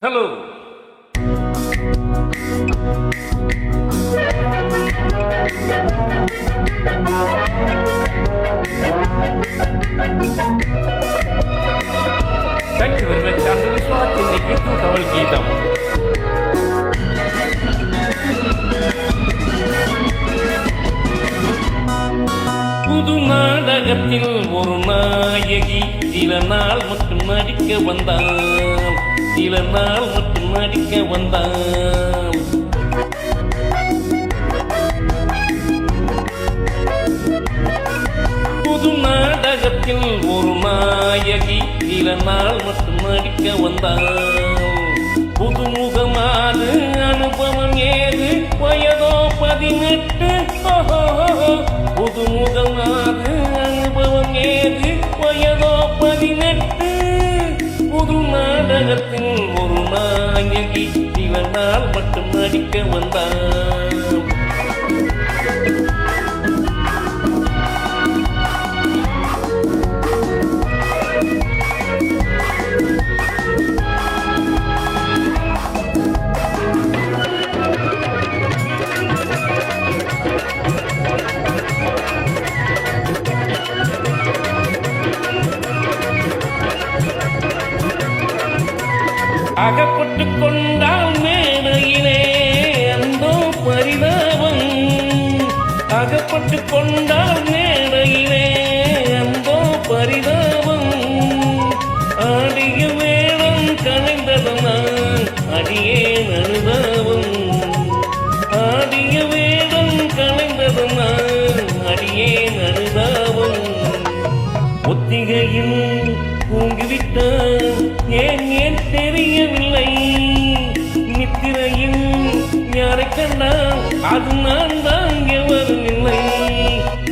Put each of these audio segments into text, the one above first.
Hello. Thank you very much. And this was in the Gitu Kaval Geetam. புது நாடகத்தில் ஒரு நாயகி சில நாள் மட்டும் நடிக்க வந்தாள். சில நாள் மட்டும் நடிக்க வந்தாள். புது நாடகத்தில் ஒரு நாயகி சில நாள் மட்டும் நடிக்க வந்தாள். புதுமுகமாது அனுபவம் ஏது வயதோ 18. புதுமுகமாது அனுபவம் ஏது வயதோ 18. புது நாடகத்தில் ஒரு நாயகி சில நாள் மட்டும் நடிக்க வந்தாள். அகப்பட்டுக் கொண்டால் மேடையிலே அந்தோ பரிதாபம். அகப்பட்டுக் கொண்டால் மேடையிலே அந்தோ பரிதாபம். ஆடிய வேடம் கலைந்ததனால் அடியேன் அனுதாபம். ஆடிய வேடம் கலைந்ததனால் அடியேன் அனுதாபம். ஒத்திகையில் தூங்கிவிட்டான் ஏன் ஏன் தெரியவில்லை. நித்திரையில் யாரை கண்டால் அது நான் தான் எவரும் இல்லை.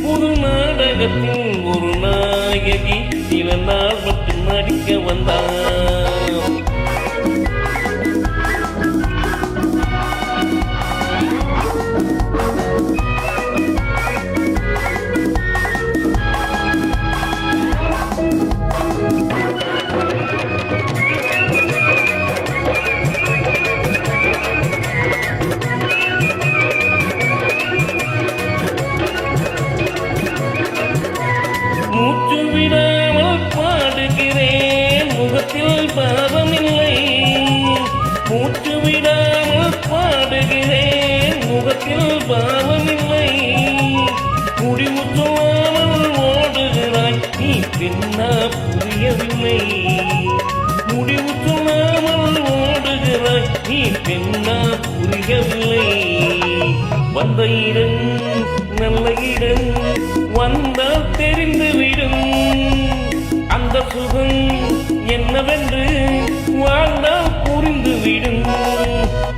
புது நாடகத்தில் ஒரு நாயகி சில நாள் மட்டும் நடிக்க வந்தாள். மூச்சு விடாமல் பாடுகிறேன் முகத்தில் பாவமில்லை. மூச்சு விடாமல் பாடுகிறேன் முகத்தில் பாவமில்லை. முடிவு சொல்லாமல் ஓடுகிறாய் நீ பின்னா புரியவில்லை. முடிவு சொல்லாமல் ஓடுகிறாய் நீ பின்னா புரியவில்லை. வந்த இடம் நல்ல இடம் வந்தால் தெரிந்துவிடும். அந்த சுகம் என்னவென்று வாழ்ந்தால் புரிந்துவிடும்.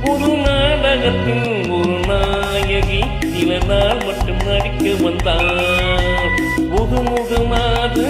புது நாடகத்தில் ஒரு நாயகி சில நாள் மட்டும் நடிக்க வந்தாள். புதுமுகமாது